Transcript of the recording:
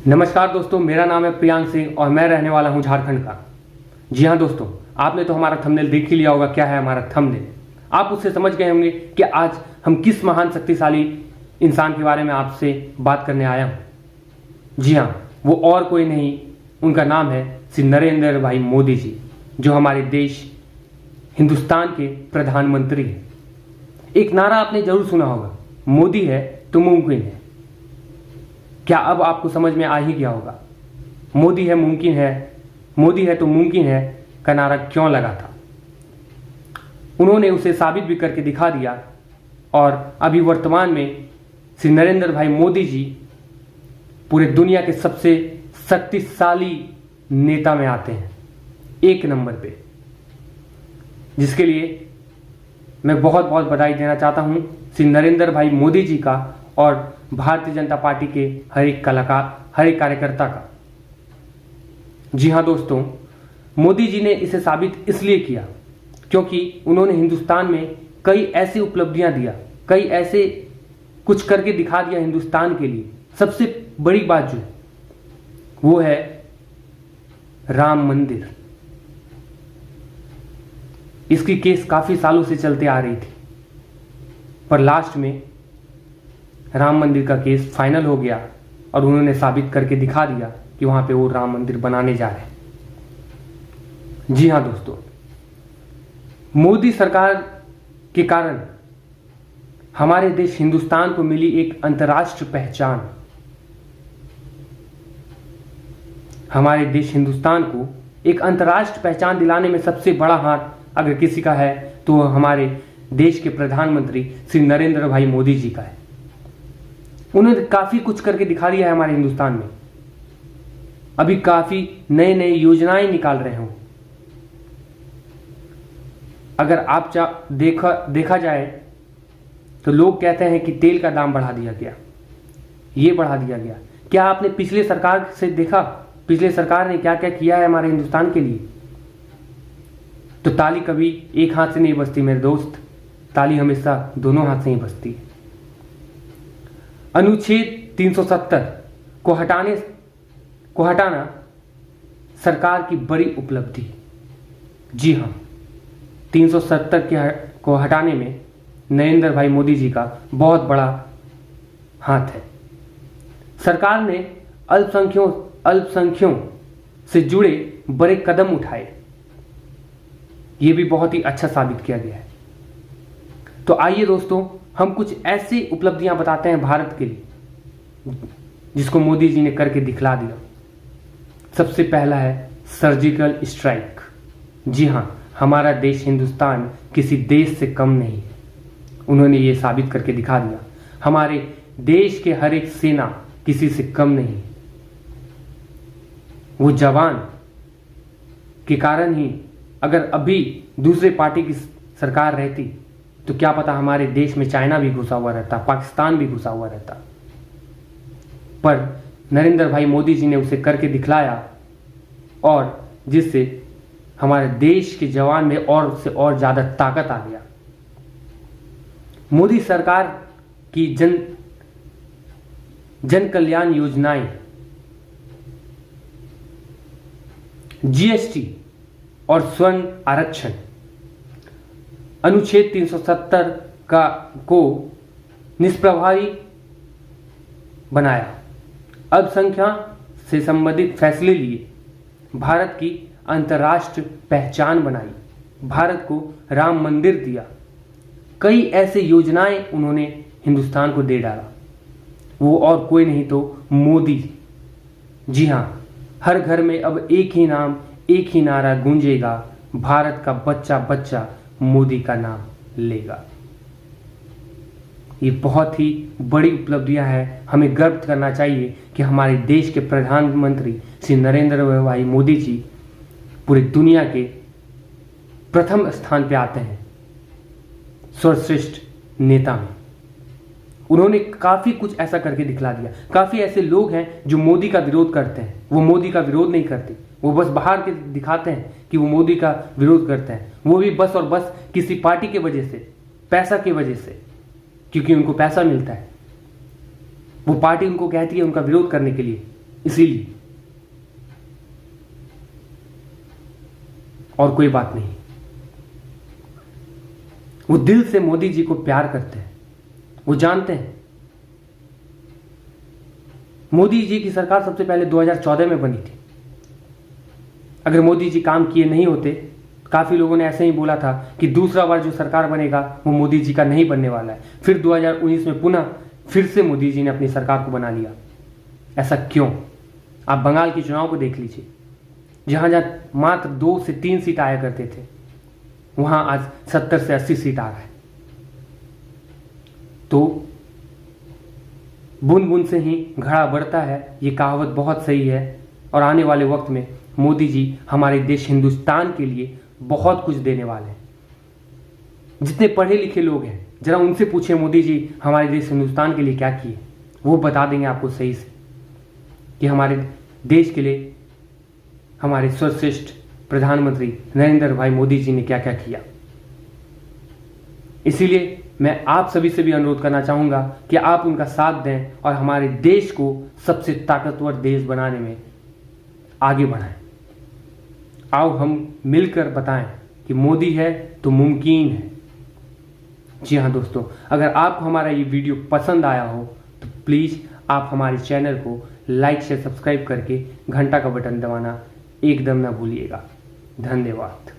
नमस्कार दोस्तों, मेरा नाम है प्रियांक सिंह और मैं रहने वाला हूं झारखंड का। जी हां दोस्तों, आपने तो हमारा थंबनेल देख ही लिया होगा। क्या है हमारा थंबनेल? आप उससे समझ गए होंगे कि आज हम किस महान शक्तिशाली इंसान के बारे में आपसे बात करने आया हूं। जी हां, वो और कोई नहीं, उनका नाम है श्री नरेंद्र भाई मोदी जी, जो हमारे देश हिंदुस्तान के प्रधानमंत्री हैं। एक नारा आपने जरूर सुना होगा, मोदी है तो मुमकिन है। क्या अब आपको समझ में आ ही गया होगा मोदी है मुमकिन है, मोदी है तो मुमकिन है का नारा क्यों लगा था? उन्होंने उसे साबित भी करके दिखा दिया और अभी वर्तमान में श्री नरेंद्र भाई मोदी जी पूरे दुनिया के सबसे शक्तिशाली नेता में आते हैं, एक नंबर पे, जिसके लिए मैं बहुत बहुत बधाई देना चाहता हूं श्री नरेंद्र भाई मोदी जी का और भारतीय जनता पार्टी के हर एक कार्यकर्ता का। जी हां दोस्तों, मोदी जी ने इसे साबित इसलिए किया क्योंकि उन्होंने हिंदुस्तान में कई ऐसी उपलब्धियां दिया, कई ऐसे कुछ करके दिखा दिया हिंदुस्तान के लिए। सबसे बड़ी बात जो वो है राम मंदिर। इसकी केस काफी सालों से चलते आ रही थी, पर लास्ट में राम मंदिर का केस फाइनल हो गया और उन्होंने साबित करके दिखा दिया कि वहां पे वो राम मंदिर बनाने जा रहे हैं। जी हां दोस्तों, मोदी सरकार के कारण हमारे देश हिंदुस्तान को मिली एक अंतर्राष्ट्रीय पहचान। हमारे देश हिंदुस्तान को एक अंतर्राष्ट्रीय पहचान दिलाने में सबसे बड़ा हाथ अगर किसी का है तो हमारे देश के प्रधानमंत्री श्री नरेंद्र भाई मोदी जी का है। उन्होंने काफी कुछ करके दिखा दिया है हमारे हिंदुस्तान में। अभी काफी नए नए योजनाएं निकाल रहे हो। अगर आप देखा जाए तो लोग कहते हैं कि तेल का दाम बढ़ा दिया गया, ये बढ़ा दिया गया। क्या आपने पिछले सरकार से देखा, पिछले सरकार ने क्या क्या किया है हमारे हिंदुस्तान के लिए? तो ताली कभी एक हाथ से नहीं बजती मेरे दोस्त, ताली हमेशा दोनों हाथ से ही बजती है। अनुच्छेद 370 को हटाना सरकार की बड़ी उपलब्धि। जी हां, 370 को हटाने में नरेंद्र भाई मोदी जी का बहुत बड़ा हाथ है। सरकार ने अल्पसंख्यकों से जुड़े बड़े कदम उठाए, ये भी बहुत ही अच्छा साबित किया गया है। तो आइए दोस्तों, हम कुछ ऐसी उपलब्धियां बताते हैं भारत के लिए जिसको मोदी जी ने करके दिखला दिया। सबसे पहला है सर्जिकल स्ट्राइक। जी हां, हमारा देश हिंदुस्तान किसी देश से कम नहीं है। उन्होंने ये साबित करके दिखा दिया। हमारे देश के हर एक सेना किसी से कम नहीं है। वो जवान के कारण ही अगर अभी दूसरे पार्टी की सरकार रहती तो क्या पता हमारे देश में चाइना भी घुसा हुआ रहता, पाकिस्तान भी घुसा हुआ रहता। पर नरेंद्र भाई मोदी जी ने उसे करके दिखलाया और जिससे हमारे देश के जवान में और से और ज्यादा ताकत आ गया। मोदी सरकार की जन कल्याण योजनाएं, जीएसटी और स्वर्ण आरक्षण, अनुच्छेद 370 को निष्प्रभावी बनाया, अल्पसंख्यक से संबंधित फैसले लिए, भारत की अंतर्राष्ट्रीय पहचान बनाई, भारत को राम मंदिर दिया। कई ऐसे योजनाएं उन्होंने हिंदुस्तान को दे डाला। वो और कोई नहीं तो मोदी। जी हां, हर घर में अब एक ही नाम, एक ही नारा गूंजेगा, भारत का बच्चा बच्चा मोदी का नाम लेगा। ये बहुत ही बड़ी उपलब्धियां हैं। हमें गर्व करना चाहिए कि हमारे देश के प्रधानमंत्री श्री नरेंद्र भाई मोदी जी पूरी दुनिया के प्रथम स्थान पे आते हैं सर्वश्रेष्ठ नेता में। उन्होंने काफी कुछ ऐसा करके दिखला दिया। काफी ऐसे लोग हैं जो मोदी का विरोध करते हैं, वो मोदी का विरोध नहीं करते, वो बस बाहर के दिखाते हैं कि वो मोदी का विरोध करते हैं। वो भी बस और बस किसी पार्टी की वजह से, पैसा की वजह से, क्योंकि उनको पैसा मिलता है। वो पार्टी उनको कहती है उनका विरोध करने के लिए, इसीलिए, और कोई बात नहीं। वो दिल से मोदी जी को प्यार करते हैं, वो जानते हैं मोदी जी की सरकार सबसे पहले 2014 में बनी थी। अगर मोदी जी काम किए नहीं होते, काफी लोगों ने ऐसे ही बोला था कि दूसरा बार जो सरकार बनेगा वो मोदी जी का नहीं बनने वाला है। फिर 2019 में पुनः फिर से मोदी जी ने अपनी सरकार को बना लिया। ऐसा क्यों? आप बंगाल के चुनाव को देख लीजिए, जहां जहां मात्र 2 से 3 सीट आया करते थे, वहां आज 70 से 80 सीट आ रहा है। तो बूंद बूंद से ही घड़ा बढ़ता है, ये कहावत बहुत सही है। और आने वाले वक्त में मोदी जी हमारे देश हिंदुस्तान के लिए बहुत कुछ देने वाले हैं। जितने पढ़े लिखे लोग हैं, जरा उनसे पूछे मोदी जी हमारे देश हिंदुस्तान के लिए क्या किए, वो बता देंगे आपको सही से कि हमारे देश के लिए हमारे सर्वश्रेष्ठ प्रधानमंत्री नरेंद्र भाई मोदी जी ने क्या क्या किया। इसीलिए मैं आप सभी से भी अनुरोध करना चाहूंगा कि आप उनका साथ दें और हमारे देश को सबसे ताकतवर देश बनाने में आगे बढ़ाएं। आओ हम मिलकर बताएं कि मोदी है तो मुमकिन है। जी हाँ दोस्तों, अगर आपको हमारा ये वीडियो पसंद आया हो तो प्लीज़ आप हमारे चैनल को लाइक शेयर सब्सक्राइब करके घंटा का बटन दबाना एकदम ना भूलिएगा। धन्यवाद।